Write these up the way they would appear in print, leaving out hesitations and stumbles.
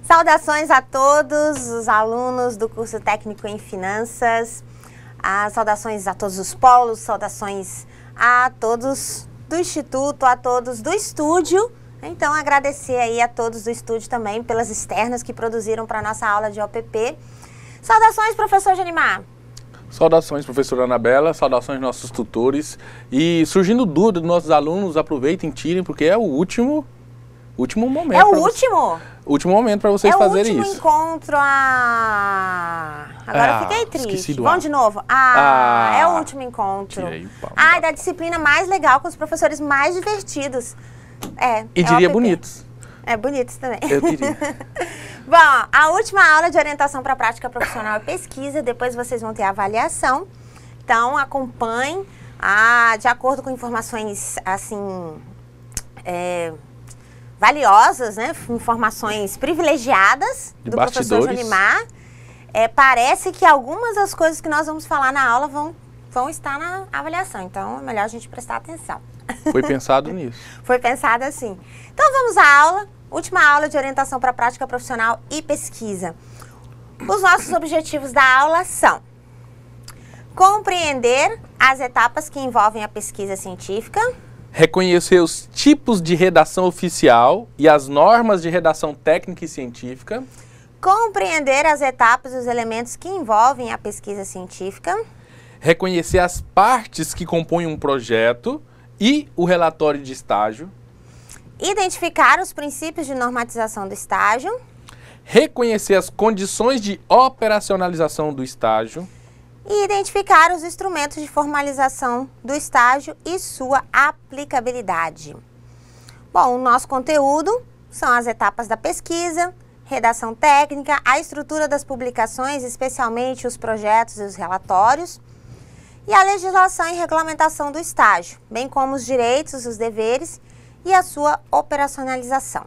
Saudações a todos os alunos do curso técnico em finanças, saudações a todos os polos, saudações a todos do Instituto, a todos do estúdio. Então, agradecer aí a todos do estúdio também pelas externas que produziram para a nossa aula de OPP. Saudações, professor Janimar. Saudações, professora Anabela, saudações nossos tutores. E surgindo dúvida dos nossos alunos, aproveitem, tirem, porque é o último momento. É o último? Último momento para vocês fazerem isso. É o último encontro. Agora eu fiquei triste. Vamos de novo. É o último encontro. Da disciplina mais legal, com os professores mais divertidos. E diria bonitos. Bonitos também. Eu diria. Bom, a última aula de orientação para a prática profissional e pesquisa, depois vocês vão ter a avaliação. Então, acompanhem, de acordo com informações, assim, valiosas, né? Informações privilegiadas do professor Janimar. Parece que algumas das coisas que nós vamos falar na aula vão estar na avaliação. Então, é melhor a gente prestar atenção. Foi pensado nisso. Foi pensado assim. Então, vamos à aula. Última aula de orientação para a prática profissional e pesquisa. Os nossos objetivos da aula são compreender as etapas que envolvem a pesquisa científica, reconhecer os tipos de redação oficial e as normas de redação técnica e científica, compreender as etapas e os elementos que envolvem a pesquisa científica, reconhecer as partes que compõem um projeto e o relatório de estágio, identificar os princípios de normatização do estágio, reconhecer as condições de operacionalização do estágio e identificar os instrumentos de formalização do estágio e sua aplicabilidade. Bom, o nosso conteúdo são as etapas da pesquisa, redação técnica, a estrutura das publicações, especialmente os projetos e os relatórios, e a legislação e regulamentação do estágio, bem como os direitos, os deveres e a sua operacionalização.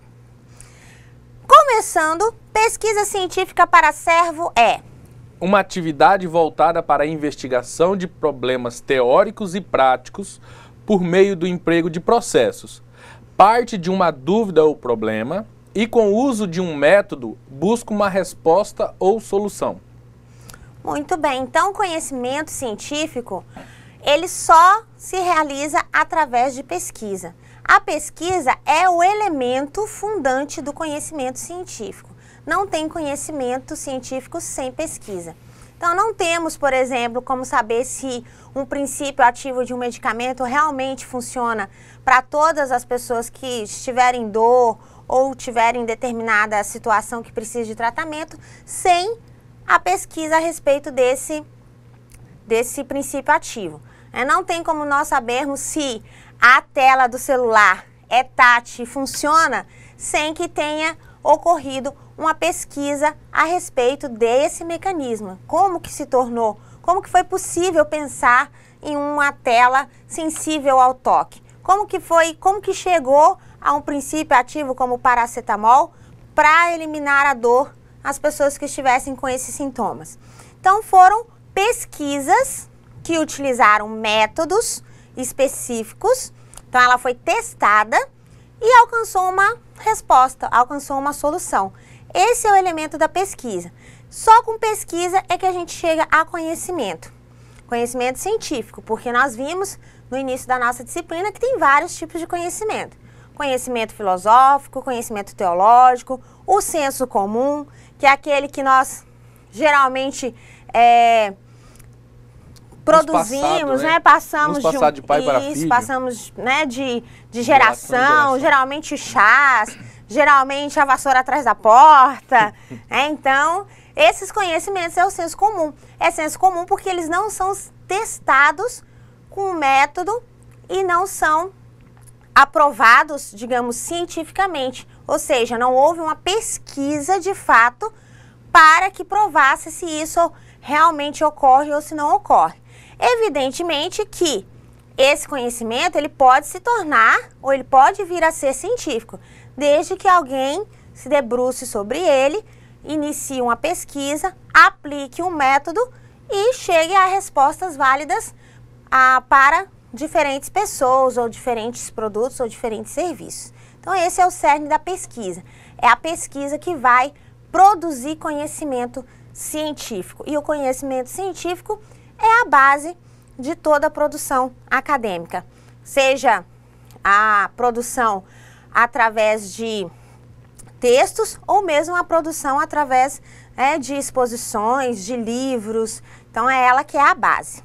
Começando, pesquisa científica para servo é uma atividade voltada para a investigação de problemas teóricos e práticos por meio do emprego de processos. Parte de uma dúvida ou problema e, com o uso de um método, busca uma resposta ou solução. Muito bem, então o conhecimento científico, ele só se realiza através de pesquisa. A pesquisa é o elemento fundante do conhecimento científico. Não tem conhecimento científico sem pesquisa. Então, não temos, por exemplo, como saber se um princípio ativo de um medicamento realmente funciona para todas as pessoas que estiverem dor ou tiverem determinada situação que precisa de tratamento, sem a pesquisa a respeito desse princípio ativo. Não tem como nós sabermos se a tela do celular é tátil e funciona sem que tenha ocorrido uma pesquisa a respeito desse mecanismo. Como que se tornou, como que foi possível pensar em uma tela sensível ao toque? Como que chegou a um princípio ativo como o paracetamol para eliminar a dor às pessoas que estivessem com esses sintomas? Então, foram pesquisas que utilizaram métodos específicos. Então, ela foi testada e alcançou uma resposta, alcançou uma solução. Esse é o elemento da pesquisa. Só com pesquisa é que a gente chega a conhecimento. Conhecimento científico, porque nós vimos no início da nossa disciplina que tem vários tipos de conhecimento. Conhecimento filosófico, conhecimento teológico, o senso comum, que é aquele que nós geralmente produzimos, passamos de pai para filho. Passamos, de geração, geralmente chás, geralmente a vassoura atrás da porta. Então, esses conhecimentos é o senso comum. É senso comum porque eles não são testados com método e não são aprovados, digamos, cientificamente. Ou seja, não houve uma pesquisa de fato para que provasse se isso realmente ocorre ou se não ocorre. Evidentemente que esse conhecimento ele pode se tornar ou ele pode vir a ser científico, desde que alguém se debruce sobre ele, inicie uma pesquisa, aplique um método e chegue a respostas válidas para diferentes pessoas ou diferentes produtos ou diferentes serviços. Então esse é o cerne da pesquisa. É a pesquisa que vai produzir conhecimento científico. E o conhecimento científico é a base de toda a produção acadêmica, seja a produção através de textos ou mesmo a produção através de exposições, de livros. Então é ela que é a base.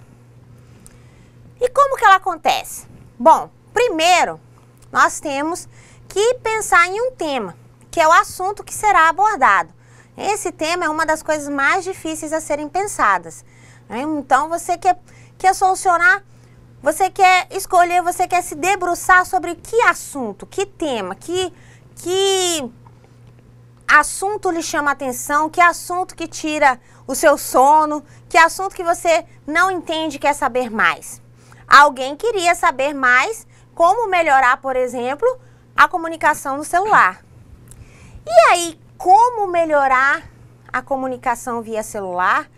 E como que ela acontece? Bom, primeiro nós temos que pensar em um tema, que é o assunto que será abordado. Esse tema é uma das coisas mais difíceis a serem pensadas, né? Então você quer solucionar, você quer escolher, você quer se debruçar sobre que assunto, que tema, que assunto lhe chama a atenção, que assunto que tira o seu sono, que assunto que você não entende e quer saber mais. Alguém queria saber mais como melhorar, por exemplo, a comunicação no celular. E aí, como melhorar a comunicação via celular?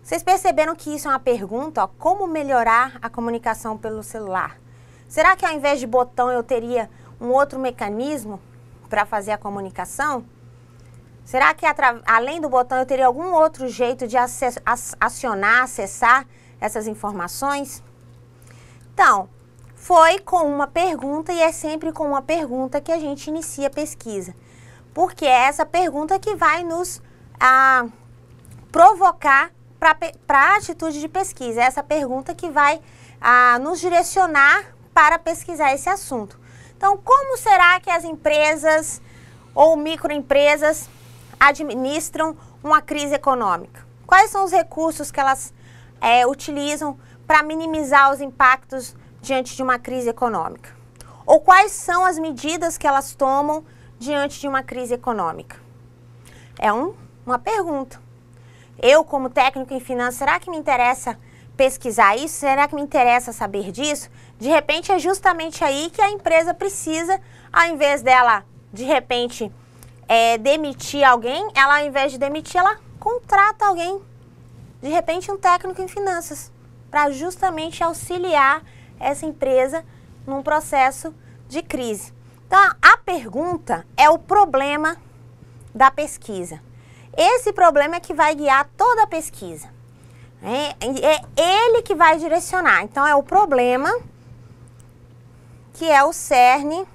Vocês perceberam que isso é uma pergunta, ó, como melhorar a comunicação pelo celular? Será que ao invés de botão eu teria um outro mecanismo para fazer a comunicação? Será que além do botão eu teria algum outro jeito de acionar, acessar essas informações? Então, foi com uma pergunta e é sempre com uma pergunta que a gente inicia a pesquisa. Porque é essa pergunta que vai nos provocar para a atitude de pesquisa. É essa pergunta que vai nos direcionar para pesquisar esse assunto. Então, como será que as empresas ou microempresas administram uma crise econômica? Quais são os recursos que elas utilizam para minimizar os impactos diante de uma crise econômica? Ou quais são as medidas que elas tomam diante de uma crise econômica? É uma pergunta. Eu, como técnico em finanças, será que me interessa pesquisar isso? Será que me interessa saber disso? De repente, é justamente aí que a empresa precisa, ao invés dela, de repente, demitir alguém, ela, ao invés de demitir, ela contrata alguém, de repente, um técnico em finanças, para justamente auxiliar essa empresa num processo de crise. Então, a pergunta é o problema da pesquisa. Esse problema é que vai guiar toda a pesquisa. É ele que vai direcionar. Então, é o problema que é o cerne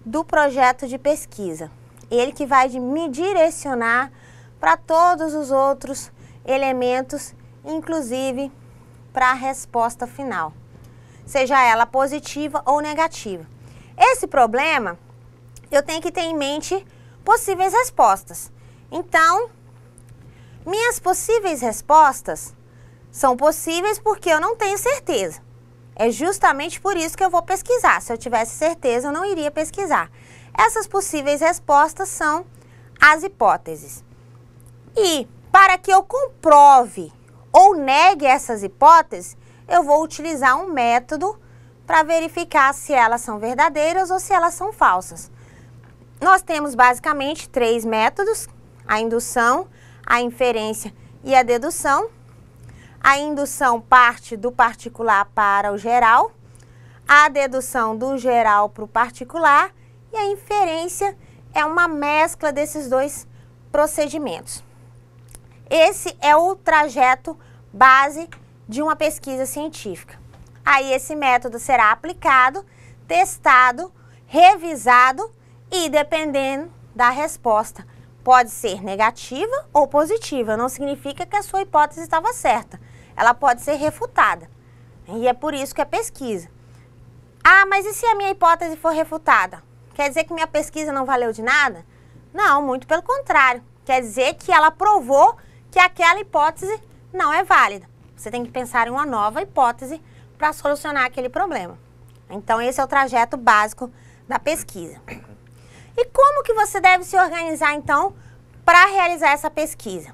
do projeto de pesquisa. Ele que vai me direcionar para todos os outros elementos, inclusive para a resposta final, seja ela positiva ou negativa. Esse problema, eu tenho que ter em mente possíveis respostas. Então, minhas possíveis respostas são possíveis porque eu não tenho certeza. É justamente por isso que eu vou pesquisar. Se eu tivesse certeza, eu não iria pesquisar. Essas possíveis respostas são as hipóteses. E para que eu comprove ou negue essas hipóteses, eu vou utilizar um método para verificar se elas são verdadeiras ou se elas são falsas. Nós temos basicamente 3 métodos: a indução, a inferência e a dedução. A indução parte do particular para o geral, a dedução do geral para o particular e a inferência é uma mescla desses 2 procedimentos. Esse é o trajeto base de uma pesquisa científica. Aí esse método será aplicado, testado, revisado e, dependendo da resposta, pode ser negativa ou positiva. Não significa que a sua hipótese estava certa. Ela pode ser refutada. E é por isso que é pesquisa. Ah, mas e se a minha hipótese for refutada? Quer dizer que minha pesquisa não valeu de nada? Não, muito pelo contrário. Quer dizer que ela provou que aquela hipótese não é válida. Você tem que pensar em uma nova hipótese para solucionar aquele problema. Então, esse é o trajeto básico da pesquisa. E como que você deve se organizar, então, para realizar essa pesquisa?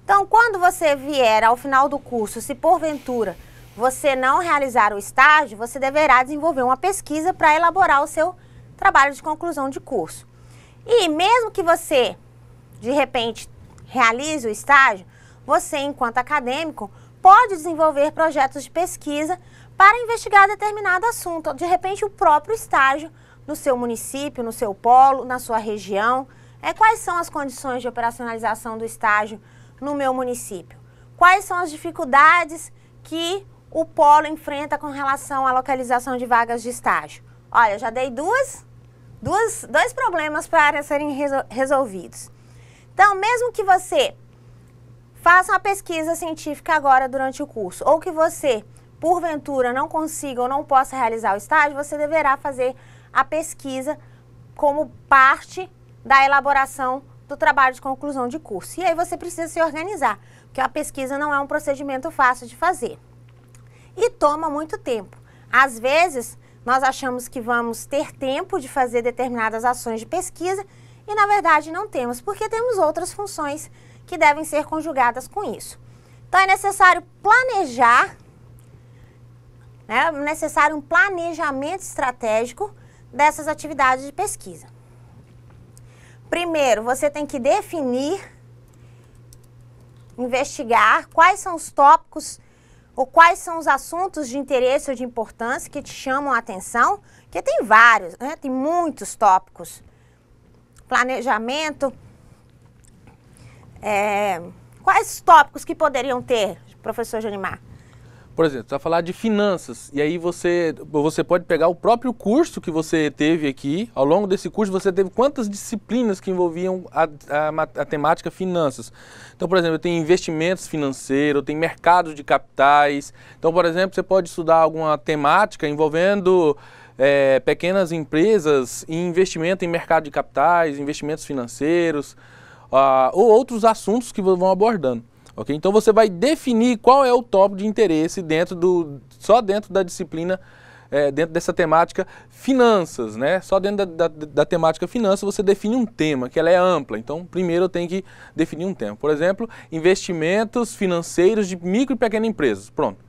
Então, quando você vier ao final do curso, se porventura você não realizar o estágio, você deverá desenvolver uma pesquisa para elaborar o seu trabalho de conclusão de curso. E mesmo que você, de repente, realize o estágio, você, enquanto acadêmico, pode desenvolver projetos de pesquisa para investigar determinado assunto. De repente, o próprio estágio no seu município, no seu polo, na sua região, Quais são as condições de operacionalização do estágio no meu município? Quais são as dificuldades que o polo enfrenta com relação à localização de vagas de estágio? Olha, eu já dei dois problemas para serem resolvidos. Então, mesmo que você faça uma pesquisa científica agora durante o curso, ou que você, porventura, não consiga ou não possa realizar o estágio, você deverá fazer a pesquisa como parte da elaboração do trabalho de conclusão de curso. E aí você precisa se organizar, porque a pesquisa não é um procedimento fácil de fazer. E toma muito tempo. Às vezes, nós achamos que vamos ter tempo de fazer determinadas ações de pesquisa e, na verdade, não temos, porque temos outras funções que devem ser conjugadas com isso. Então, é necessário planejar, é necessário um planejamento estratégico dessas atividades de pesquisa. Primeiro, você tem que definir, investigar quais são os tópicos ou quais são os assuntos de interesse ou de importância que te chamam a atenção, que tem vários, né? Tem muitos tópicos. Planejamento. Quais tópicos que poderiam ter, professor Johnimar? Por exemplo, você vai falar de finanças, e aí você pode pegar o próprio curso que você teve aqui. Ao longo desse curso, você teve quantas disciplinas que envolviam a temática finanças. Então, por exemplo, tem investimentos financeiros, tem mercado de capitais. Então, por exemplo, você pode estudar alguma temática envolvendo pequenas empresas e investimento em mercado de capitais, investimentos financeiros, ou outros assuntos que vão abordando. Okay? Então você vai definir qual é o tópico de interesse só dentro da disciplina, dentro dessa temática finanças, né? Só dentro da temática finanças você define um tema, que ela é ampla. Então primeiro eu tenho que definir um tema. Por exemplo, investimentos financeiros de micro e pequenas empresas. Pronto.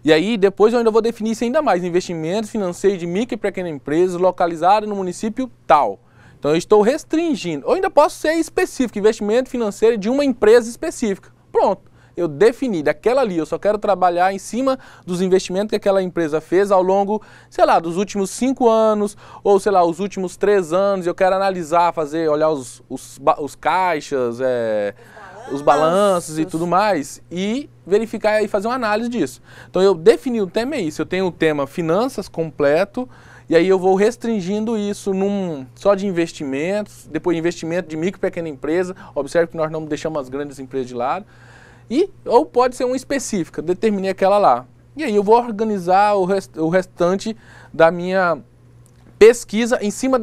E aí depois eu ainda vou definir isso ainda mais. Investimentos financeiros de micro e pequenas empresas localizadas no município tal. Então eu estou restringindo. Ou ainda posso ser específico, investimento financeiro de uma empresa específica. Pronto, eu defini daquela ali, eu só quero trabalhar em cima dos investimentos que aquela empresa fez ao longo, sei lá, dos últimos 5 anos, ou sei lá, os últimos 3 anos, eu quero analisar, olhar os caixas, os balanços e tudo mais, e verificar e fazer uma análise disso. Então eu defini o tema, é isso, eu tenho o tema finanças completo, e aí eu vou restringindo isso só de investimentos, depois investimento de micro e pequena empresa. Observe que nós não deixamos as grandes empresas de lado. Ou pode ser uma específica, determinei aquela lá. E aí eu vou organizar o restante da minha pesquisa em cima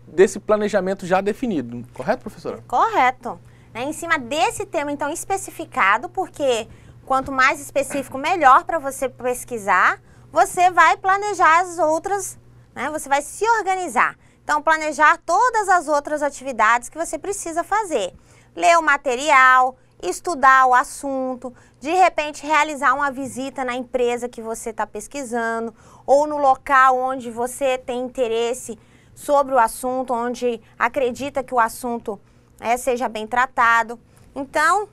desse planejamento já definido. Correto, professora? Correto. Em cima desse tema, então, especificado, porque quanto mais específico, melhor para você pesquisar, você vai planejar as outras. Você vai se organizar. Então, planejar todas as outras atividades que você precisa fazer. Ler o material, estudar o assunto, de repente realizar uma visita na empresa que você está pesquisando, ou no local onde você tem interesse sobre o assunto, onde acredita que o assunto seja bem tratado. Então,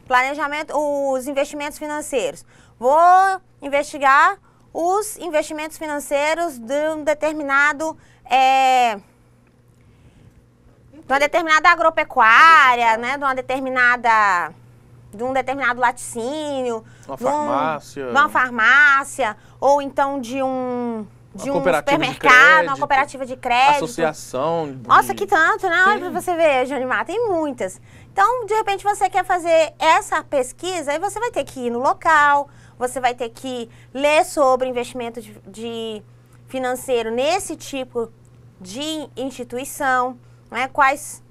planejamento, os investimentos financeiros. Vou investigar os investimentos financeiros de uma determinada agropecuária, né, de um determinado laticínio, de uma farmácia, ou então de um supermercado, uma cooperativa de crédito. Associação. Nossa, que tanto, né? Olha pra você ver, Johnimar, tem muitas. Então, de repente, você quer fazer essa pesquisa, aí você vai ter que ir no local, você vai ter que ler sobre investimento financeiro nesse tipo de instituição, né?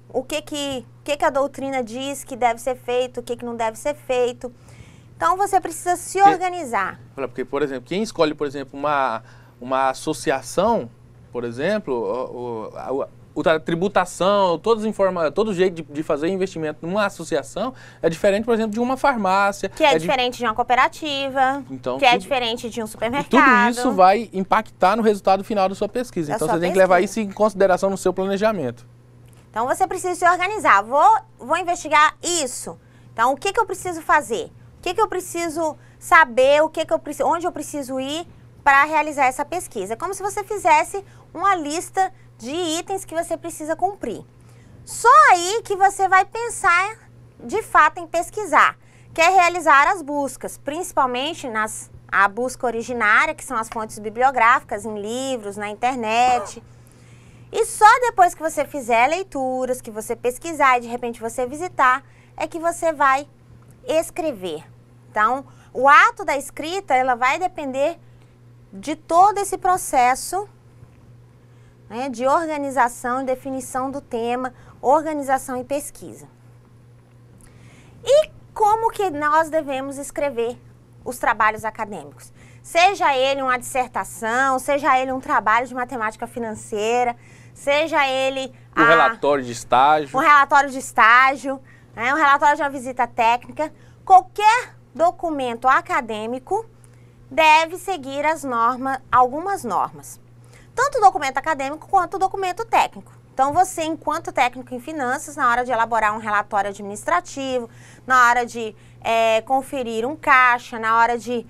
O que a doutrina diz que deve ser feito, o que não deve ser feito. Então, você precisa se organizar. Porque, por exemplo, quem escolhe, por exemplo, uma associação, por exemplo, a tributação, todo jeito de fazer investimento numa associação é diferente, por exemplo, de uma farmácia. Que é diferente de uma cooperativa, então, que é diferente de um supermercado. Tudo isso vai impactar no resultado final da sua pesquisa. Então, você tem que levar isso em consideração no seu planejamento. Então, você precisa se organizar. Vou investigar isso. Então, o que eu preciso fazer? O que eu preciso saber? Onde eu preciso ir para realizar essa pesquisa? É como se você fizesse uma lista de itens que você precisa cumprir. Só aí que você vai pensar de fato em pesquisar, que é realizar as buscas, principalmente a busca originária, que são as fontes bibliográficas, em livros, na internet. E só depois que você fizer leituras, que você pesquisar e de repente você visitar, é que você vai escrever. Então, o ato da escrita, ela vai depender de todo esse processo, né, de organização, definição do tema, organização e pesquisa. E como que nós devemos escrever os trabalhos acadêmicos? Seja ele uma dissertação, seja ele um trabalho de matemática financeira, seja ele um relatório de estágio. Um relatório de estágio, né, um relatório de uma visita técnica. Qualquer documento acadêmico deve seguir algumas normas. Tanto o documento acadêmico quanto o documento técnico. Então, você, enquanto técnico em finanças, na hora de elaborar um relatório administrativo, na hora de conferir um caixa, na hora de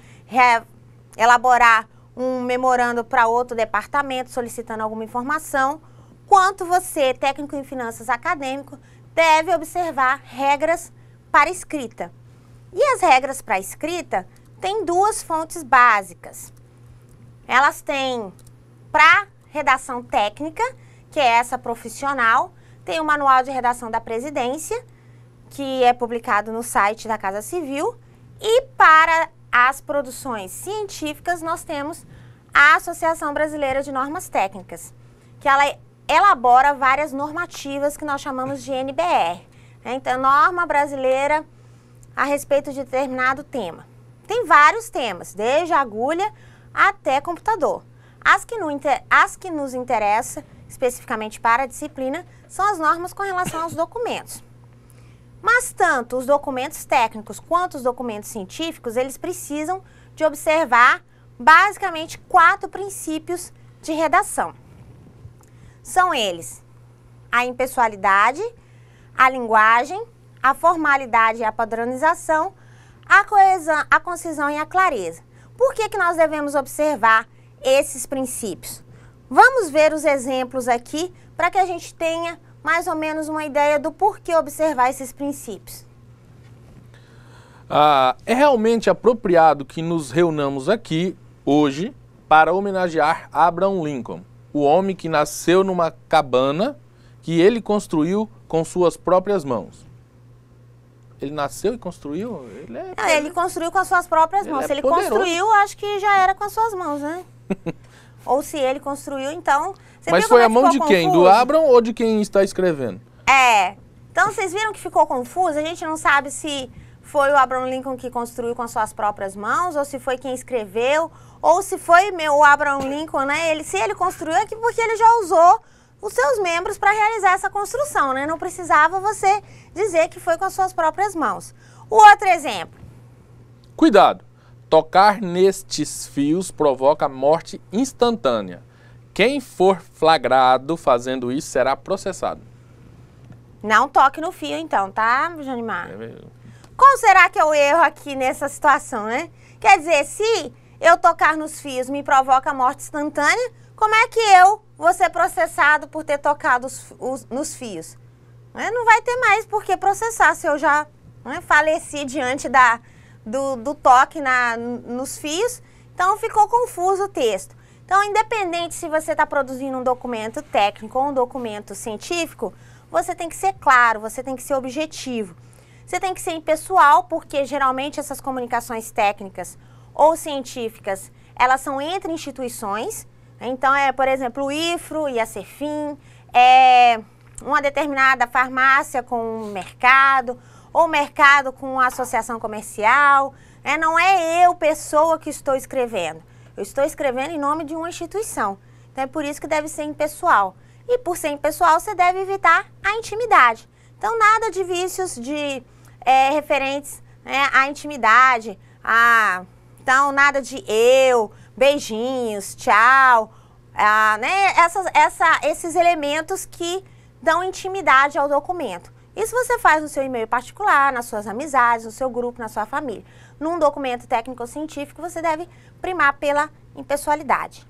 elaborar um memorando para outro departamento solicitando alguma informação, quanto você, técnico em finanças acadêmico, deve observar regras para escrita. E as regras para escrita têm duas fontes básicas. Elas têm para redação técnica, que é essa profissional, tem o Manual de Redação da Presidência, que é publicado no site da Casa Civil, e para as produções científicas nós temos a Associação Brasileira de Normas Técnicas, que ela elabora várias normativas que nós chamamos de NBR. Então, norma brasileira a respeito de determinado tema. Tem vários temas, desde agulha até computador. As que nos interessam, especificamente para a disciplina, são as normas com relação aos documentos. Mas tanto os documentos técnicos quanto os documentos científicos, eles precisam de observar basicamente 4 princípios de redação. São eles: a impessoalidade, a linguagem, a formalidade e a padronização, a coesão, a concisão e a clareza. Por que nós devemos observar esses princípios? Vamos ver os exemplos aqui para que a gente tenha mais ou menos uma ideia do porquê observar esses princípios. É realmente apropriado que nos reunamos aqui hoje para homenagear Abraham Lincoln, o homem que nasceu numa cabana que ele construiu com suas próprias mãos. Ele nasceu e construiu? Ele construiu com as suas próprias mãos. Se ele construiu, acho que já era com as suas mãos, né? Ou se ele construiu, então... Mas foi a mão de quem? Do Abraham ou de quem está escrevendo? Então vocês viram que ficou confuso? A gente não sabe se foi o Abraham Lincoln que construiu com as suas próprias mãos, ou se foi quem escreveu, ou se foi o Abraham Lincoln, né? Se ele construiu é porque ele já usou os seus membros para realizar essa construção, né? Não precisava você dizer que foi com as suas próprias mãos. O outro exemplo. Cuidado! Tocar nestes fios provoca morte instantânea. Quem for flagrado fazendo isso será processado. Não toque no fio então, tá, Janimar? Qual será que é o erro aqui nessa situação, né? Quer dizer, se eu tocar nos fios me provoca morte instantânea, como é que eu vou ser processado por ter tocado nos fios? Não vai ter mais por que processar se eu já faleci diante do toque nos fios. Então ficou confuso o texto. Então, independente se você está produzindo um documento técnico ou um documento científico, você tem que ser claro, você tem que ser objetivo. Você tem que ser impessoal, porque geralmente essas comunicações técnicas ou científicas, elas são entre instituições. Então, por exemplo, o IFRO e a CEFIM, uma determinada farmácia com um mercado, ou mercado com uma associação comercial. Não é eu, pessoa, que estou escrevendo. Eu estou escrevendo em nome de uma instituição. Então, é por isso que deve ser impessoal. E por ser impessoal, você deve evitar a intimidade. Então, nada de vícios referentes à intimidade. Então, nada de eu, beijinhos, tchau. Esses elementos que dão intimidade ao documento. Isso você faz no seu e-mail particular, nas suas amizades, no seu grupo, na sua família. Num documento técnico ou científico, você deve primar pela impessoalidade.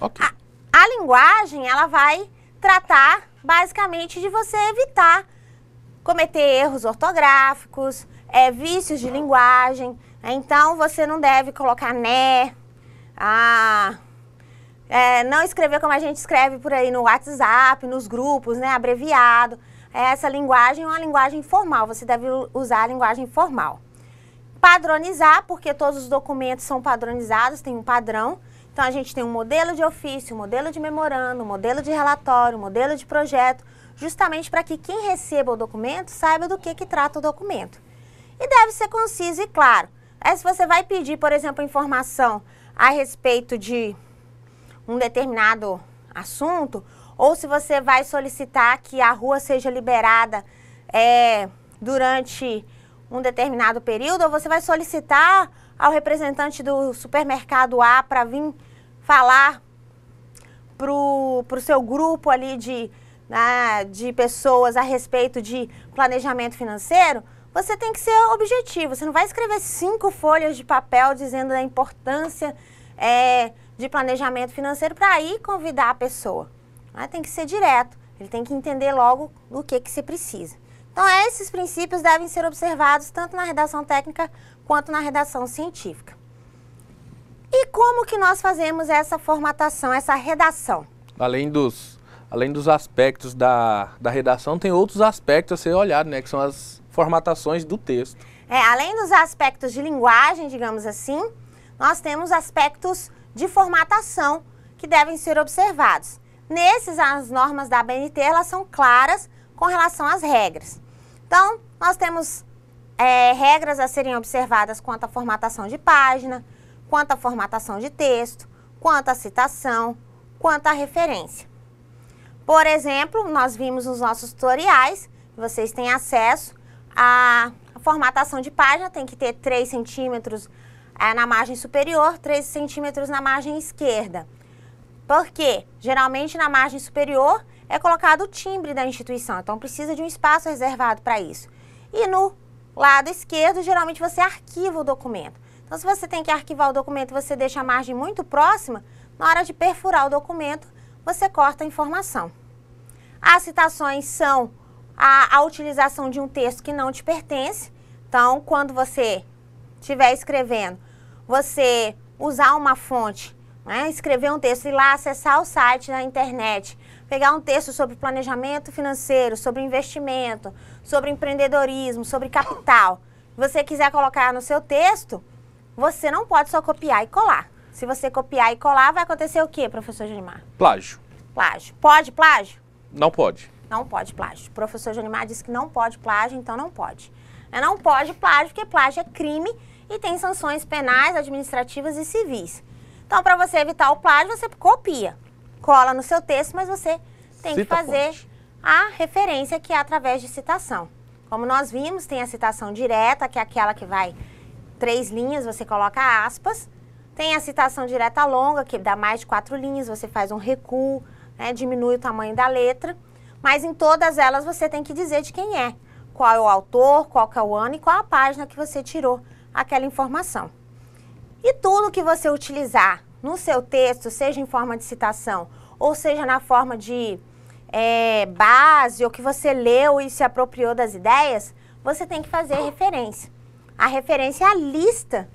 Okay. A linguagem, ela vai tratar basicamente de você evitar cometer erros ortográficos, vícios de linguagem. Então, você não deve colocar né, não escrever como a gente escreve por aí no WhatsApp, nos grupos, né, abreviado. Essa linguagem é uma linguagem formal, você deve usar a linguagem formal. Padronizar, porque todos os documentos são padronizados, tem um padrão. Então, a gente tem um modelo de ofício, um modelo de memorando, um modelo de relatório, um modelo de projeto, justamente para que quem receba o documento saiba do que trata o documento. E deve ser conciso e claro. Se você vai pedir, por exemplo, informação a respeito de um determinado assunto, ou se você vai solicitar que a rua seja liberada durante um determinado período, ou você vai solicitar ao representante do supermercado A para vir falar pro seu grupo ali de pessoas a respeito de planejamento financeiro, você tem que ser objetivo. Você não vai escrever 5 folhas de papel dizendo da importância de planejamento financeiro para aí convidar a pessoa. Tem que ser direto, ele tem que entender logo o que se precisa. Então, esses princípios devem ser observados tanto na redação técnica quanto na redação científica. E como que nós fazemos essa formatação, essa redação? Além dos aspectos da redação, tem outros aspectos a ser olhado, né? Que são as formatações do texto. Além dos aspectos de linguagem, digamos assim, nós temos aspectos de formatação que devem ser observados. Nesses, as normas da ABNT, elas são claras com relação às regras. Então, nós temos regras a serem observadas quanto à formatação de página, quanto à formatação de texto, quanto à citação, quanto à referência. Por exemplo, nós vimos nos nossos tutoriais, vocês têm acesso à formatação de página, tem que ter 3 centímetros na margem superior, 3 centímetros na margem esquerda. Por quê? Geralmente na margem superior é colocado o timbre da instituição, então precisa de um espaço reservado para isso. E no lado esquerdo, geralmente você arquiva o documento. Então, se você tem que arquivar o documento e você deixa a margem muito próxima, na hora de perfurar o documento, você corta a informação. As citações são a utilização de um texto que não te pertence. Então, quando você estiver escrevendo, você usar uma fonte, escrever um texto, ir lá acessar o site na internet, pegar um texto sobre planejamento financeiro, sobre investimento, sobre empreendedorismo, sobre capital. Se você quiser colocar no seu texto, você não pode só copiar e colar. Se você copiar e colar, vai acontecer o quê, professor Johnimar? Plágio. Plágio. Pode plágio? Não pode. Não pode plágio. O professor Johnimar disse que não pode plágio, então não pode. Não pode plágio, porque plágio é crime e tem sanções penais, administrativas e civis. Então, para você evitar o plágio, você copia, cola no seu texto, mas você tem que fazer a referência, que é através de citação. Como nós vimos, tem a citação direta, que é aquela que vai 3 linhas, você coloca aspas. Tem a citação direta longa, que dá mais de 4 linhas, você faz um recuo, diminui o tamanho da letra. Mas em todas elas você tem que dizer de quem é, qual é o autor, qual que é o ano e qual a página que você tirou aquela informação. E tudo que você utilizar no seu texto, seja em forma de citação, ou seja na forma de base, ou que você leu e se apropriou das ideias, você tem que fazer referência. A referência é a lista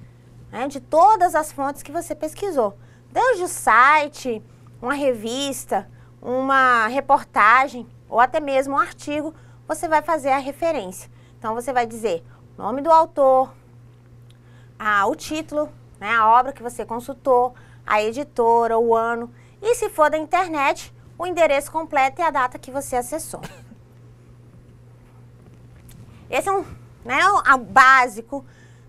de todas as fontes que você pesquisou. Desde o site, uma revista, uma reportagem, ou até mesmo um artigo, você vai fazer a referência. Então, você vai dizer o nome do autor, o título, a obra que você consultou, a editora, o ano. E se for da internet, o endereço completo e a data que você acessou. Esse é um básico,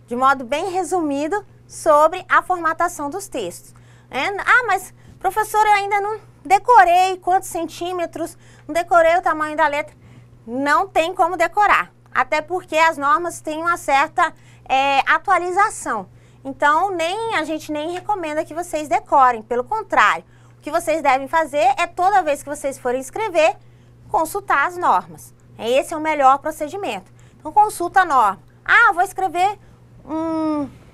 de modo bem resumido, sobre a formatação dos textos. Mas, professor, eu ainda não decorei quantos centímetros, não decorei o tamanho da letra. Não tem como decorar, até porque as normas têm uma certa atualização. Então, a gente nem recomenda que vocês decorem, pelo contrário. O que vocês devem fazer é, toda vez que vocês forem escrever, consultar as normas. Esse é o melhor procedimento. Então, consulta a norma. Vou escrever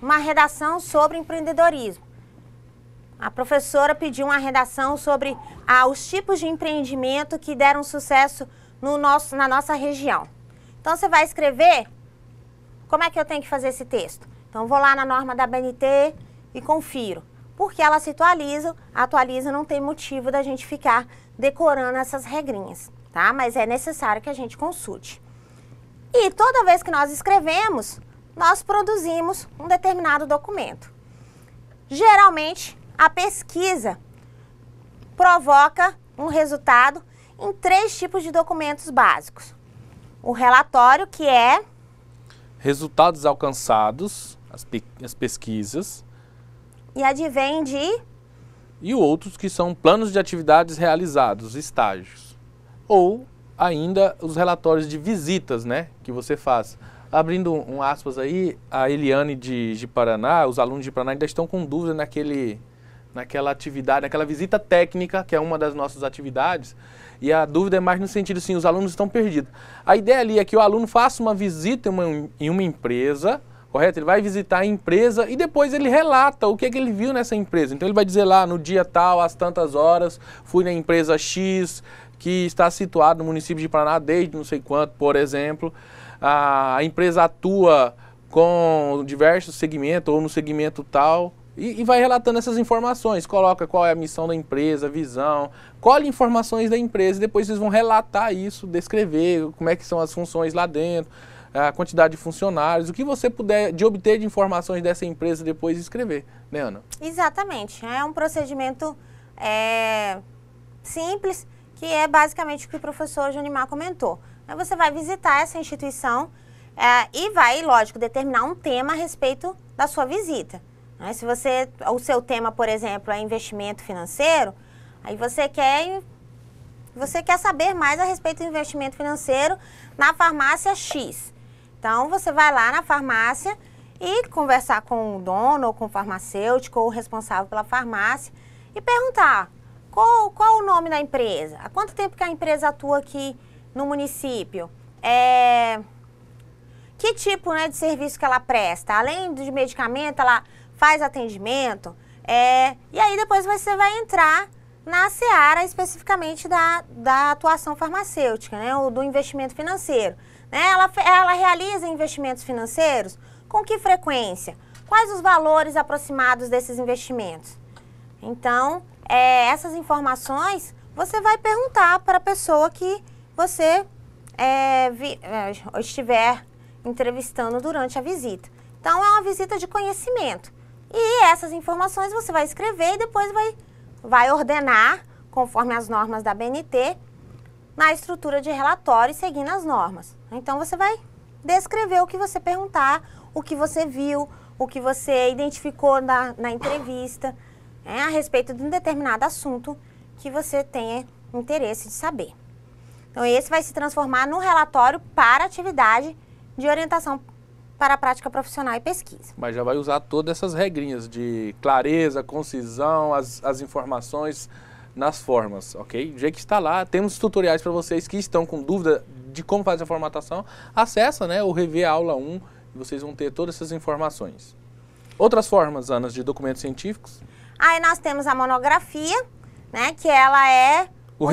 uma redação sobre empreendedorismo. A professora pediu uma redação sobre os tipos de empreendimento que deram sucesso na nossa região. Então, você vai escrever, como é que eu tenho que fazer esse texto? Então, vou lá na norma da BNT e confiro. Porque ela se atualiza, não tem motivo da gente ficar decorando essas regrinhas, tá? Mas é necessário que a gente consulte. E toda vez que nós escrevemos, nós produzimos um determinado documento. Geralmente, a pesquisa provoca um resultado em 3 tipos de documentos básicos. O relatório, que é... resultados alcançados, as pesquisas. E advém de... E outros que são planos de atividades realizados, estágios. Ou ainda os relatórios de visitas, né, que você faz. Abrindo um aspas aí, a Eliane de Paraná, os alunos de Paraná ainda estão com dúvida naquela atividade, naquela visita técnica, que é uma das nossas atividades, e a dúvida é mais no sentido assim, os alunos estão perdidos. A ideia ali é que o aluno faça uma visita em uma empresa, correto? Ele vai visitar a empresa e depois ele relata o que é que ele viu nessa empresa. Então ele vai dizer lá, no dia tal, às tantas horas, fui na empresa X, que está situada no município de Paraná desde não sei quanto, por exemplo. A empresa atua com diversos segmentos ou no segmento tal e vai relatando essas informações, coloca qual é a missão da empresa, a visão, colhe informações da empresa e depois vocês vão relatar isso, descrever como é que são as funções lá dentro, a quantidade de funcionários, o que você puder de obter de informações dessa empresa depois escrever, né, Ana? Exatamente, é um procedimento simples, que é basicamente o que o professor Junimar comentou. Aí você vai visitar essa instituição e vai, lógico, determinar um tema a respeito da sua visita. Né? Se o seu tema, por exemplo, é investimento financeiro, aí você quer saber mais a respeito do investimento financeiro na farmácia X. Então, você vai lá na farmácia e conversar com o dono ou com o farmacêutico ou o responsável pela farmácia e perguntar qual o nome da empresa, há quanto tempo que a empresa atua aqui no município, que tipo, né, de serviço que ela presta, além de medicamento, ela faz atendimento, e aí depois você vai entrar na seara especificamente da atuação farmacêutica, né, ou do investimento financeiro. Né? Ela realiza investimentos financeiros? Com que frequência? Quais os valores aproximados desses investimentos? Então, essas informações você vai perguntar para a pessoa que você estiver entrevistando durante a visita. Então, é uma visita de conhecimento. E essas informações você vai escrever e depois vai ordenar, conforme as normas da BNT, na estrutura de relatório, seguindo as normas. Então, você vai descrever o que você perguntar, o que você viu, o que você identificou na entrevista, a respeito de um determinado assunto que você tenha interesse de saber. Então, esse vai se transformar no relatório para atividade de orientação para a prática profissional e pesquisa. Mas já vai usar todas essas regrinhas de clareza, concisão, as informações nas formas, ok? Do jeito que está lá, temos tutoriais para vocês que estão com dúvida de como fazer a formatação, acessa, né, o Rever Aula 1 e vocês vão ter todas essas informações. Outras formas, Ana, de documentos científicos? Aí nós temos a monografia, né, que ela é o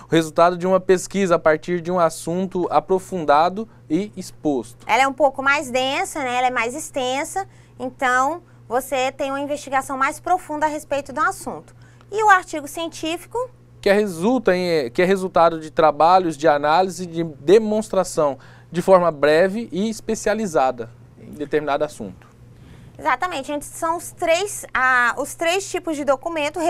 resultado de uma pesquisa a partir de um assunto aprofundado e exposto. Ela é um pouco mais densa, né, ela é mais extensa, então você tem uma investigação mais profunda a respeito do assunto. E o artigo científico? Que é resultado de trabalhos de análise e de demonstração de forma breve e especializada em determinado assunto. Exatamente, são os três tipos de documento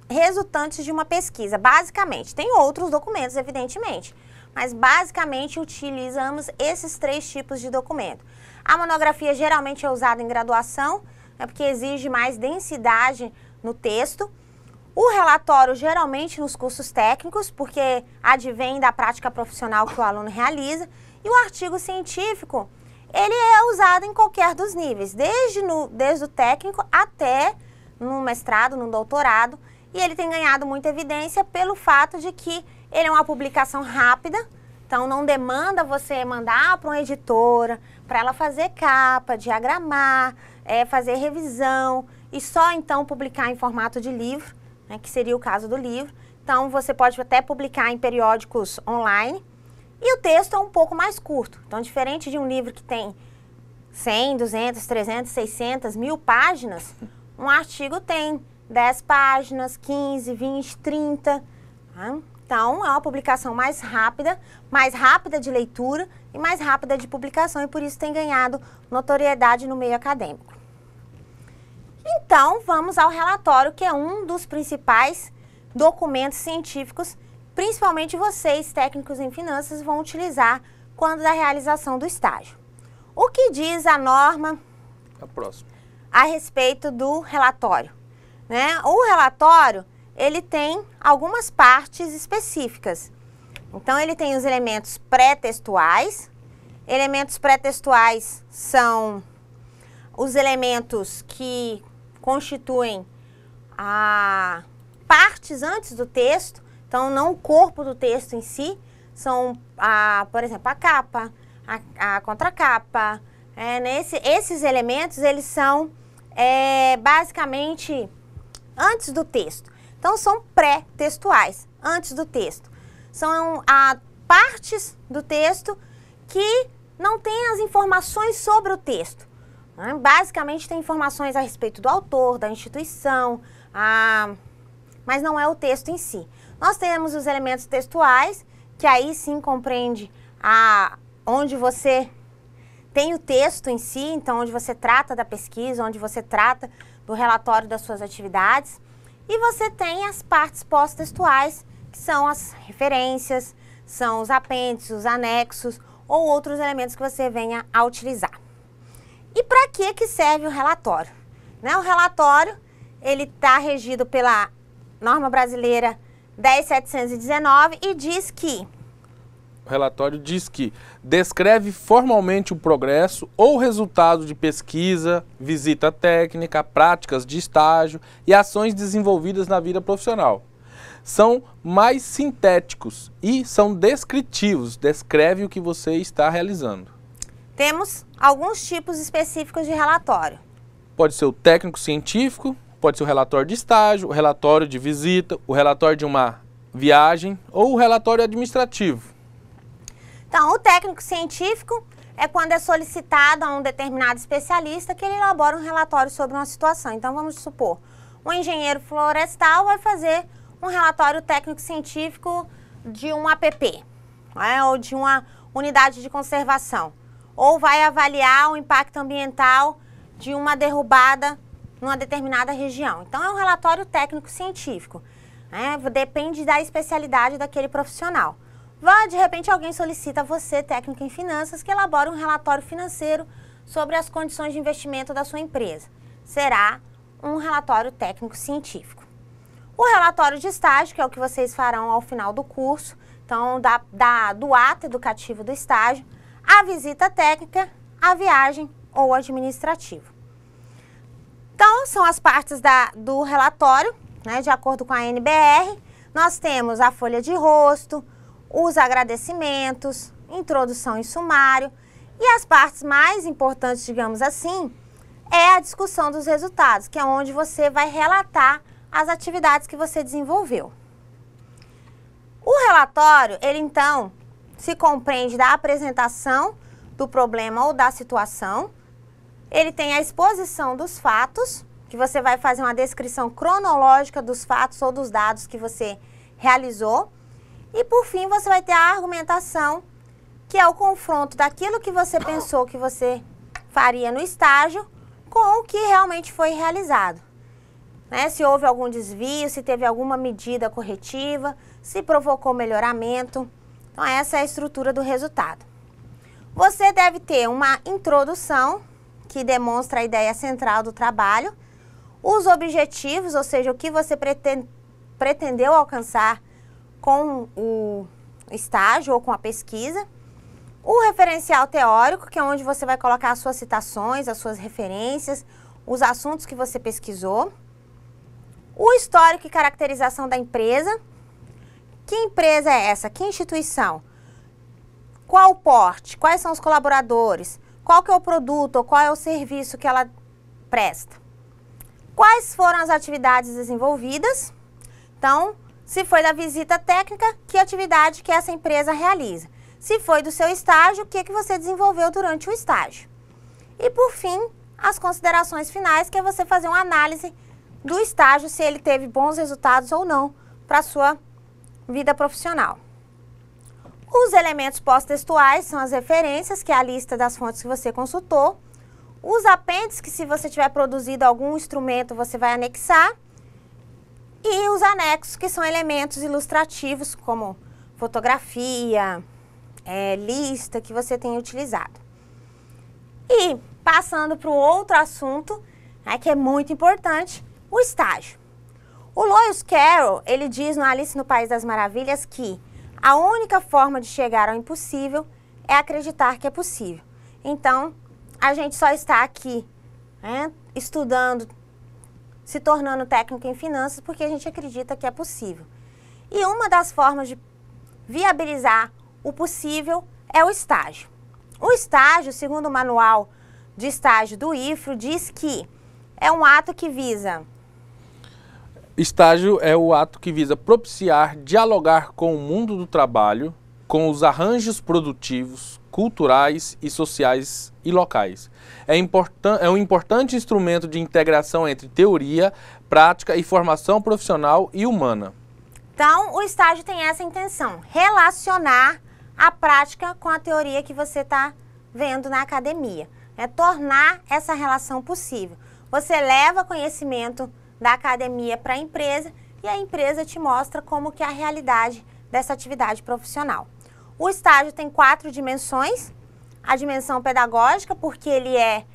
resultantes de uma pesquisa, basicamente. Tem outros documentos, evidentemente, mas basicamente utilizamos esses 3 tipos de documento. A monografia geralmente é usada em graduação, porque exige mais densidade no texto. O relatório geralmente nos cursos técnicos, porque advém da prática profissional que o aluno realiza. E o artigo científico, ele é usado em qualquer dos níveis, desde o técnico até no mestrado, no doutorado. E ele tem ganhado muita evidência pelo fato de que ele é uma publicação rápida, então não demanda você mandar para uma editora, para ela fazer capa, diagramar, fazer revisão. e só então publicar em formato de livro, né, que seria o caso do livro. Então, você pode até publicar em periódicos online. E o texto é um pouco mais curto. Então, diferente de um livro que tem 100, 200, 300, 600, 1000 páginas, um artigo tem 10 páginas, 15, 20, 30. Tá? Então, é uma publicação mais rápida de leitura e mais rápida de publicação, e por isso tem ganhado notoriedade no meio acadêmico. Então, vamos ao relatório, que é um dos principais documentos científicos, principalmente vocês, técnicos em finanças, vão utilizar quando da realização do estágio. O que diz a norma a respeito do relatório? Né? O relatório, ele tem algumas partes específicas. Então, ele tem os elementos pré-textuais. Elementos pré-textuais são os elementos que constituem partes antes do texto. Então, não o corpo do texto em si, são, por exemplo, a capa, a contracapa. Esses elementos, eles são basicamente antes do texto. Então, são pré-textuais, antes do texto. São partes do texto que não têm as informações sobre o texto. Né? Basicamente, tem informações a respeito do autor, da instituição, mas não é o texto em si. Nós temos os elementos textuais, que aí sim compreende onde você tem o texto em si, então onde você trata da pesquisa, onde você trata do relatório das suas atividades. E você tem as partes pós-textuais, que são as referências, são os apêndices, os anexos ou outros elementos que você venha a utilizar. E para que serve o relatório? Né? O relatório, ele está regido pela norma brasileira 10.719 e diz que... O relatório diz que descreve formalmente o progresso ou resultado de pesquisa, visita técnica, práticas de estágio e ações desenvolvidas na vida profissional. São mais sintéticos e são descritivos, descreve o que você está realizando. Temos alguns tipos específicos de relatório. Pode ser o técnico científico, pode ser o relatório de estágio, o relatório de visita, o relatório de uma viagem ou o relatório administrativo. Então, o técnico científico é quando é solicitado a um determinado especialista que ele elabora um relatório sobre uma situação. Então, vamos supor, um engenheiro florestal vai fazer um relatório técnico-científico de um APP, né, ou de uma unidade de conservação, ou vai avaliar o impacto ambiental de uma derrubada numa determinada região. Então, é um relatório técnico-científico, né, depende da especialidade daquele profissional. De repente, alguém solicita a você, técnico em finanças, que elabore um relatório financeiro sobre as condições de investimento da sua empresa. Será um relatório técnico-científico. O relatório de estágio, que é o que vocês farão ao final do curso, então, do ato educativo do estágio, a visita técnica, a viagem ou administrativo. Então, são as partes do relatório, né, de acordo com a NBR. Nós temos a folha de rosto, os agradecimentos, introdução e sumário. E as partes mais importantes, digamos assim, é a discussão dos resultados, que é onde você vai relatar as atividades que você desenvolveu. O relatório, ele então se compreende da apresentação do problema ou da situação. Ele tem a exposição dos fatos, que você vai fazer uma descrição cronológica dos fatos ou dos dados que você realizou. E, por fim, você vai ter a argumentação, que é o confronto daquilo que você pensou que você faria no estágio com o que realmente foi realizado. Né? Se houve algum desvio, se teve alguma medida corretiva, se provocou melhoramento. Então, essa é a estrutura do resultado. Você deve ter uma introdução, que demonstra a ideia central do trabalho, os objetivos, ou seja, o que você pretendeu alcançar com o estágio ou com a pesquisa, o referencial teórico, que é onde você vai colocar as suas citações, as suas referências, os assuntos que você pesquisou, o histórico e caracterização da empresa, que empresa é essa, que instituição, qual o porte, quais são os colaboradores, qual que é o produto ou qual é o serviço que ela presta. Quais foram as atividades desenvolvidas? Então, se foi da visita técnica, que atividade que essa empresa realiza? Se foi do seu estágio, o que você desenvolveu durante o estágio? E, por fim, as considerações finais, que é você fazer uma análise do estágio, se ele teve bons resultados ou não para a sua vida profissional. Os elementos pós-textuais são as referências, que é a lista das fontes que você consultou. Os apêndices, que se você tiver produzido algum instrumento, você vai anexar. E os anexos, que são elementos ilustrativos, como fotografia, lista, que você tem utilizado. E, passando para o outro assunto, que é muito importante, o estágio. O Lewis Carroll, ele diz no Alice no País das Maravilhas que a única forma de chegar ao impossível é acreditar que é possível. Então, a gente só está aqui, estudando, se tornando técnico em finanças, porque a gente acredita que é possível. E uma das formas de viabilizar o possível é o estágio. O estágio, segundo o manual de estágio do IFRO, diz que é um ato que visa... Estágio é o ato que visa propiciar, dialogar com o mundo do trabalho, com os arranjos produtivos, culturais e sociais e locais. É um importante instrumento de integração entre teoria, prática e formação profissional e humana. Então, o estágio tem essa intenção, relacionar a prática com a teoria que você está vendo na academia. Tornar essa relação possível. Você leva conhecimento da academia para a empresa e a empresa te mostra como que é a realidade dessa atividade profissional. O estágio tem 4 dimensões. A dimensão pedagógica, porque ele é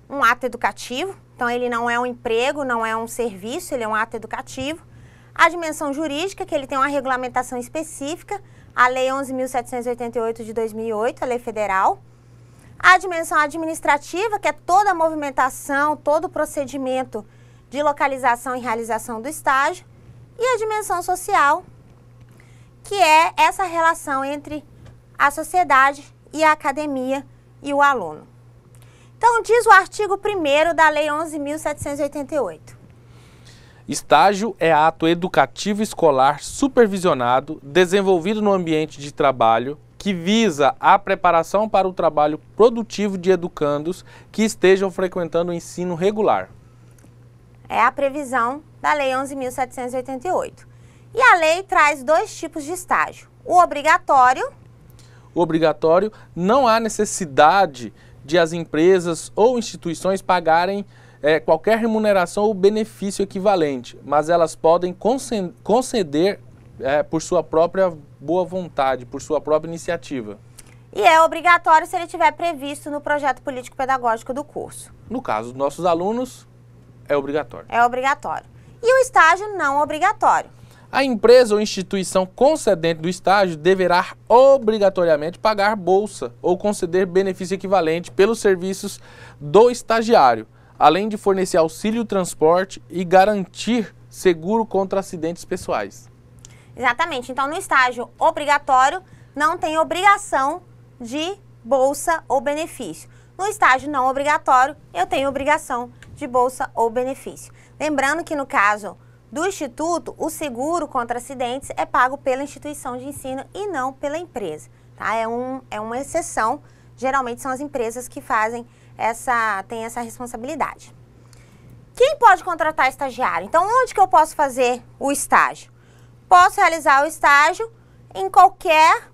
um ato educativo, então ele não é um emprego, não é um serviço, ele é um ato educativo. A dimensão jurídica, que ele tem uma regulamentação específica, a Lei 11.788 de 2008, a Lei Federal. A dimensão administrativa, que é toda a movimentação, todo o procedimento de localização e realização do estágio. E a dimensão social, que é essa relação entre a sociedade e a academia e o aluno. Então, diz o artigo 1º da Lei 11.788. Estágio é ato educativo escolar supervisionado, desenvolvido no ambiente de trabalho, que visa a preparação para o trabalho produtivo de educandos que estejam frequentando o ensino regular. É a previsão da Lei 11.788. E a lei traz 2 tipos de estágio. O obrigatório. O obrigatório, não há necessidade de as empresas ou instituições pagarem qualquer remuneração ou benefício equivalente, mas elas podem conceder por sua própria boa vontade, por sua própria iniciativa. E é obrigatório se ele estiver previsto no projeto político-pedagógico do curso. No caso dos nossos alunos, é obrigatório. É obrigatório. E o estágio não obrigatório. A empresa ou instituição concedente do estágio deverá obrigatoriamente pagar bolsa ou conceder benefício equivalente pelos serviços do estagiário, além de fornecer auxílio transporte e garantir seguro contra acidentes pessoais. Exatamente. Então, no estágio obrigatório, não tem obrigação de bolsa ou benefício. No estágio não obrigatório, eu tenho obrigação de bolsa ou benefício. Lembrando que no caso do Instituto, o seguro contra acidentes é pago pela instituição de ensino e não pela empresa. Tá? É uma exceção, geralmente são as empresas que têm essa responsabilidade. Quem pode contratar estagiário? Então, onde que eu posso fazer o estágio? Posso realizar o estágio em qualquer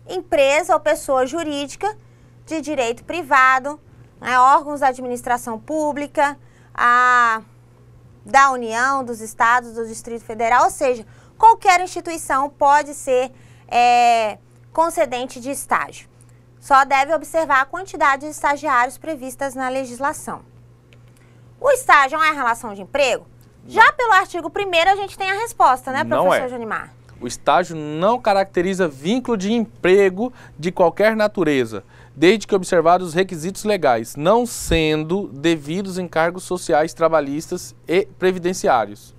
empresa ou pessoa jurídica de direito privado, órgãos da administração pública, da União, dos Estados, do Distrito Federal, ou seja, qualquer instituição pode ser concedente de estágio. Só deve observar a quantidade de estagiários previstas na legislação. O estágio é uma relação de emprego? Já pelo artigo 1º a gente tem a resposta, né, professor Junimar? O estágio não caracteriza vínculo de emprego de qualquer natureza, desde que observados os requisitos legais, não sendo devidos encargos sociais, trabalhistas e previdenciários.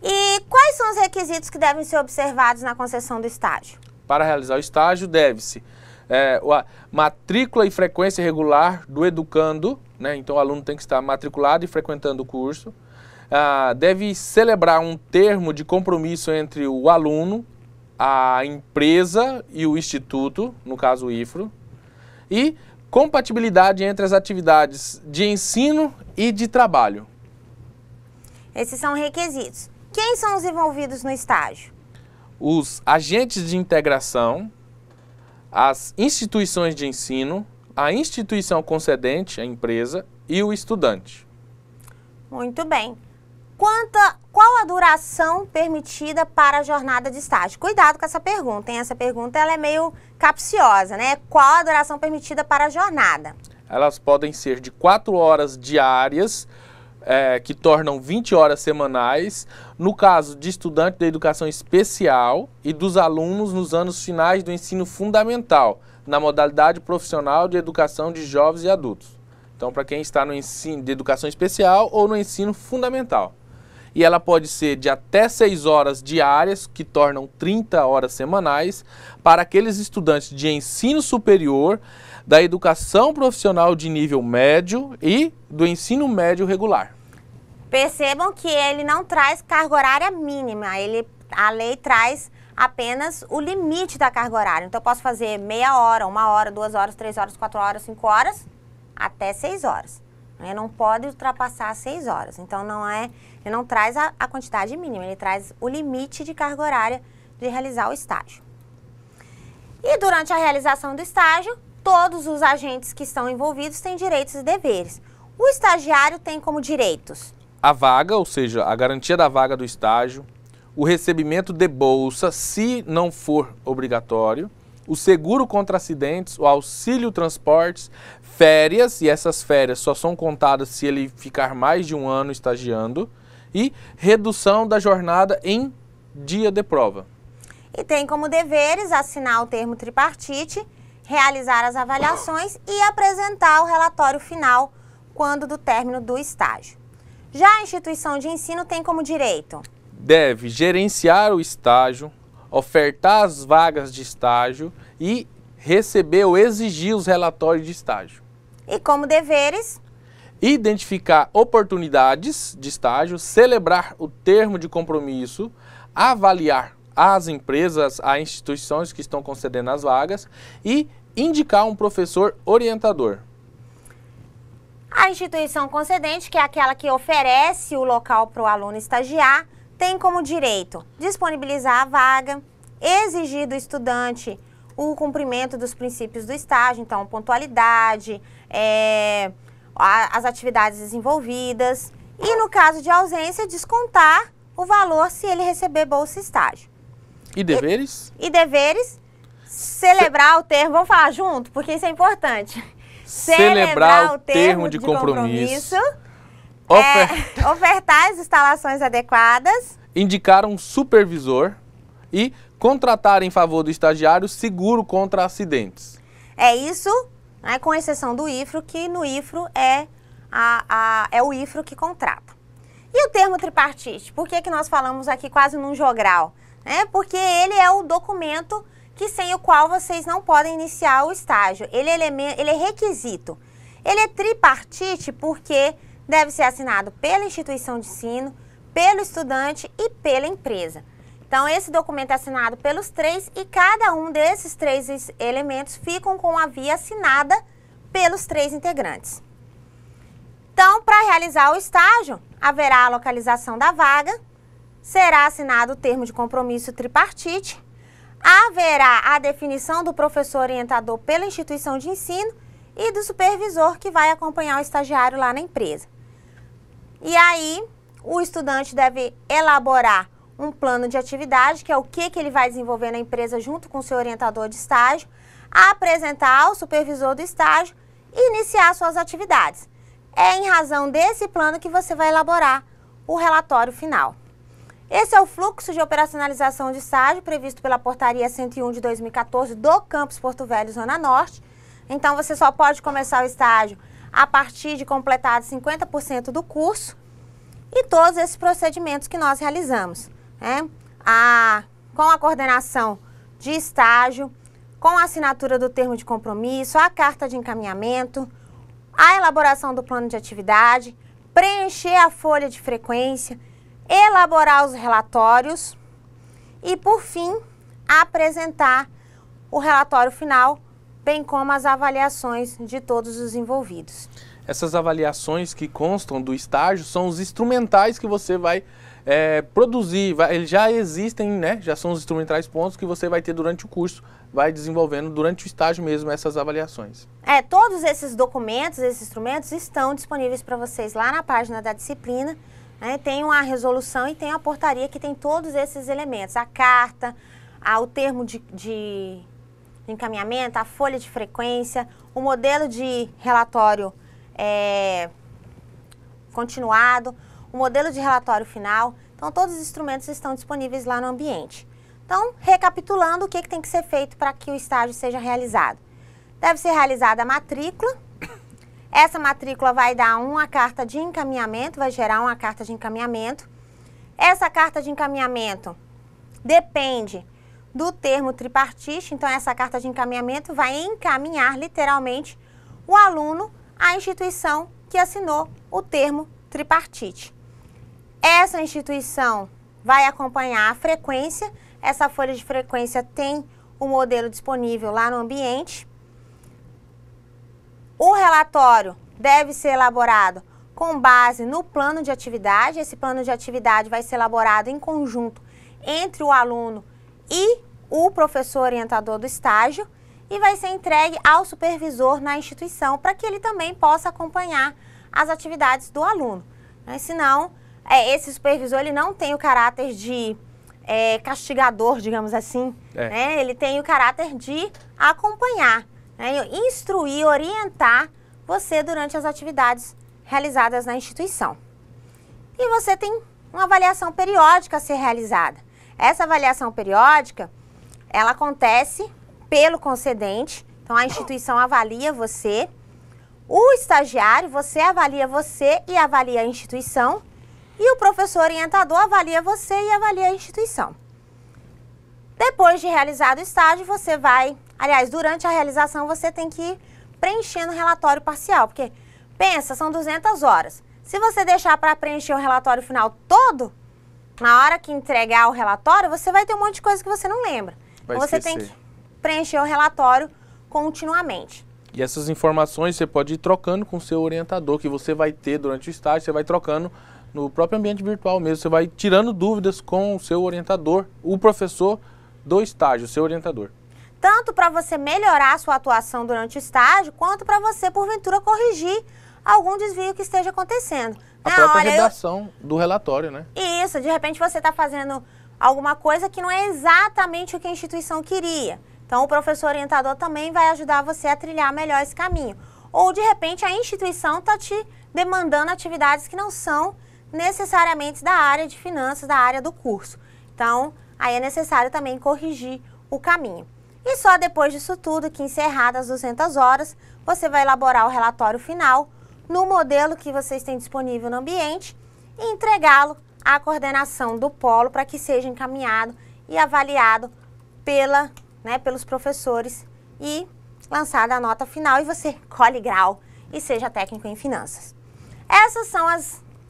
E quais são os requisitos que devem ser observados na concessão do estágio? Para realizar o estágio, deve-se a matrícula e frequência regular do educando, né? Então o aluno tem que estar matriculado e frequentando o curso, deve celebrar um termo de compromisso entre o aluno, a empresa e o instituto, no caso o IFRO, e compatibilidade entre as atividades de ensino e de trabalho. Esses são requisitos. Quem são os envolvidos no estágio? Os agentes de integração, as instituições de ensino, a instituição concedente, a empresa, e o estudante. Muito bem. Qual a duração permitida para a jornada de estágio? Cuidado com essa pergunta, hein? Essa pergunta ela é meio capciosa, né? Qual a duração permitida para a jornada? Elas podem ser de 4 horas diárias, que tornam 20 horas semanais, no caso de estudante da educação especial e dos alunos nos anos finais do ensino fundamental, na modalidade profissional de educação de jovens e adultos. Então, para quem está no ensino de educação especial ou no ensino fundamental. E ela pode ser de até 6 horas diárias, que tornam 30 horas semanais, para aqueles estudantes de ensino superior, da educação profissional de nível médio e do ensino médio regular. Percebam que ele não traz carga horária mínima, a lei traz apenas o limite da carga horária. Então, eu posso fazer meia hora, 1 hora, 2 horas, 3 horas, 4 horas, 5 horas, até 6 horas. Não pode ultrapassar 6 horas. Então, ele não traz a quantidade mínima, ele traz o limite de carga horária de realizar o estágio. E durante a realização do estágio, todos os agentes que estão envolvidos têm direitos e deveres. O estagiário tem como direitos a vaga, ou seja, a garantia da vaga do estágio, o recebimento de bolsa, se não for obrigatório, o seguro contra acidentes, o auxílio transportes, férias, e essas férias só são contadas se ele ficar mais de 1 ano estagiando, e redução da jornada em dia de prova. E tem como deveres assinar o termo tripartite, realizar as avaliações e apresentar o relatório final quando do término do estágio. Já a instituição de ensino tem como direito? Deve gerenciar o estágio, ofertar as vagas de estágio e receber ou exigir os relatórios de estágio. E como deveres? Identificar oportunidades de estágio, celebrar o termo de compromisso, avaliar as empresas, as instituições que estão concedendo as vagas e indicar um professor orientador. A instituição concedente, que é aquela que oferece o local para o aluno estagiar, tem como direito disponibilizar a vaga, exigir do estudante o cumprimento dos princípios do estágio, então pontualidade, as atividades desenvolvidas e, no caso de ausência, descontar o valor se ele receber bolsa estágio. E deveres? E deveres, celebrar o termo, vamos falar junto, porque isso é importante. Celebrar o termo de compromisso. Ofertar as instalações adequadas. Indicar um supervisor e contratar em favor do estagiário seguro contra acidentes. É isso, né, com exceção do IFRO, que no IFRO é o IFRO que contrata. E o termo tripartite? Por que nós falamos aqui quase num jogral? Porque ele é o documento sem o qual vocês não podem iniciar o estágio. Ele é requisito. Ele é tripartite porque deve ser assinado pela instituição de ensino, pelo estudante e pela empresa. Então, esse documento é assinado pelos 3 e cada um desses 3 elementos ficam com a via assinada pelos 3 integrantes. Então, para realizar o estágio, haverá a localização da vaga, será assinado o termo de compromisso tripartite, haverá a definição do professor orientador pela instituição de ensino e do supervisor que vai acompanhar o estagiário lá na empresa. E aí, o estudante deve elaborar um plano de atividade, que é o que ele vai desenvolver na empresa junto com o seu orientador de estágio, apresentar ao supervisor do estágio e iniciar suas atividades. É em razão desse plano que você vai elaborar o relatório final. Esse é o fluxo de operacionalização de estágio previsto pela Portaria 101 de 2014 do Campus Porto Velho, Zona Norte. Então, você só pode começar o estágio a partir de completado 50% do curso e todos esses procedimentos que nós realizamos, com a coordenação de estágio, com a assinatura do termo de compromisso, a carta de encaminhamento, a elaboração do plano de atividade, preencher a folha de frequência, elaborar os relatórios e, por fim, apresentar o relatório final, bem como as avaliações de todos os envolvidos. Essas avaliações que constam do estágio são os instrumentais que você vai produzir, eles já existem, né? Já são os instrumentais pontos que você vai ter durante o curso, vai desenvolvendo durante o estágio mesmo essas avaliações. Todos esses documentos, esses instrumentos estão disponíveis para vocês lá na página da disciplina, né? Tem uma resolução e tem a portaria que tem todos esses elementos, a carta, o termo de encaminhamento, a folha de frequência, o modelo de relatório continuado, o modelo de relatório final. Então, todos os instrumentos estão disponíveis lá no ambiente. Então, recapitulando, o que tem que ser feito para que o estágio seja realizado? Deve ser realizada a matrícula. Essa matrícula vai dar uma carta de encaminhamento, vai gerar uma carta de encaminhamento. Essa carta de encaminhamento depende do termo tripartite, então essa carta de encaminhamento vai encaminhar literalmente o aluno à instituição que assinou o termo tripartite. Essa instituição vai acompanhar a frequência, essa folha de frequência tem o modelo disponível lá no ambiente. O relatório deve ser elaborado com base no plano de atividade, esse plano de atividade vai ser elaborado em conjunto entre o aluno e o professor orientador do estágio e vai ser entregue ao supervisor na instituição para que ele também possa acompanhar as atividades do aluno. Senão, esse supervisor ele não tem o caráter de castigador, digamos assim, né? Ele tem o caráter de acompanhar, né? Instruir, orientar você durante as atividades realizadas na instituição. E você tem uma avaliação periódica a ser realizada. Essa avaliação periódica, ela acontece pelo concedente, então a instituição avalia você, o estagiário, você avalia você e avalia a instituição, e o professor orientador avalia você e avalia a instituição. Depois de realizado o estágio, você vai, aliás, durante a realização você tem que ir preenchendo o relatório parcial, porque, pensa, são 200 horas. Se você deixar para preencher o relatório final todo, na hora que entregar o relatório, você vai ter um monte de coisa que você não lembra. Então você tem que preencher o relatório continuamente. E essas informações você pode ir trocando com o seu orientador, que você vai ter durante o estágio, você vai trocando no próprio ambiente virtual mesmo, você vai tirando dúvidas com o seu orientador, o professor do estágio, o seu orientador. Tanto para você melhorar a sua atuação durante o estágio, quanto para você, porventura, corrigir algum desvio que esteja acontecendo. A própria redação do relatório, né? Isso, de repente você está fazendo alguma coisa que não é exatamente o que a instituição queria. Então, o professor orientador também vai ajudar você a trilhar melhor esse caminho. Ou, de repente, a instituição está te demandando atividades que não são necessariamente da área de finanças, da área do curso. Então, aí é necessário também corrigir o caminho. E só depois disso tudo, que encerradas as 200 horas, você vai elaborar o relatório final no modelo que vocês têm disponível no ambiente e entregá-lo à coordenação do polo para que seja encaminhado e avaliado pelos professores e lançada a nota final e você colhe grau e seja técnico em finanças. Essas são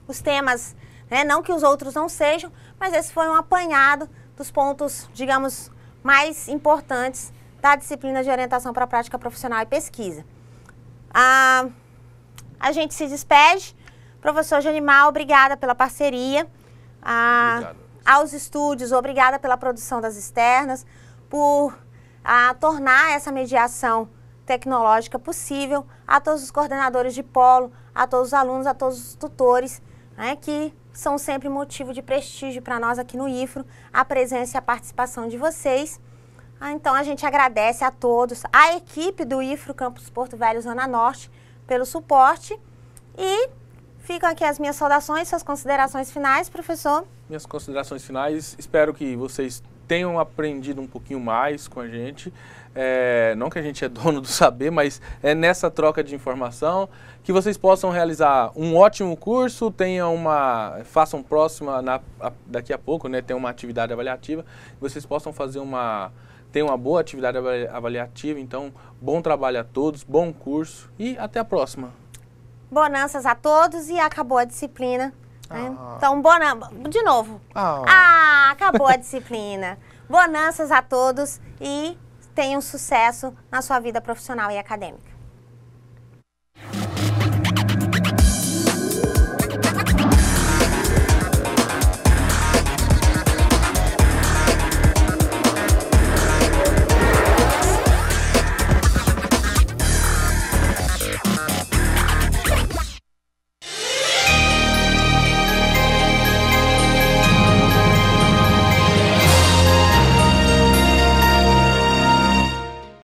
os temas, né? Não que os outros não sejam, mas esse foi um apanhado dos pontos, digamos, mais importantes da disciplina de orientação para a prática profissional e pesquisa. A gente se despede. Professor Janimal, obrigada pela parceria. Aos estúdios, obrigada pela produção das externas, por tornar essa mediação tecnológica possível, a todos os coordenadores de polo, a todos os alunos, a todos os tutores, né, que são sempre motivo de prestígio para nós aqui no IFRO, a presença e a participação de vocês. Então a gente agradece a todos, a equipe do IFRO Campus Porto Velho Zona Norte, pelo suporte. E ficam aqui as minhas saudações, suas considerações finais, professor. Minhas considerações finais, espero que vocês tenham aprendido um pouquinho mais com a gente. Não que a gente é dono do saber, mas é nessa troca de informação, que vocês possam realizar um ótimo curso, façam próxima, daqui a pouco, né, tem uma atividade avaliativa, vocês possam fazer ter uma boa atividade avaliativa. Então, bom trabalho a todos, bom curso e até a próxima. Bonanças a todos e acabou a disciplina. Né? Então, de novo. Acabou a disciplina. Bonanças a todos e tenham sucesso na sua vida profissional e acadêmica.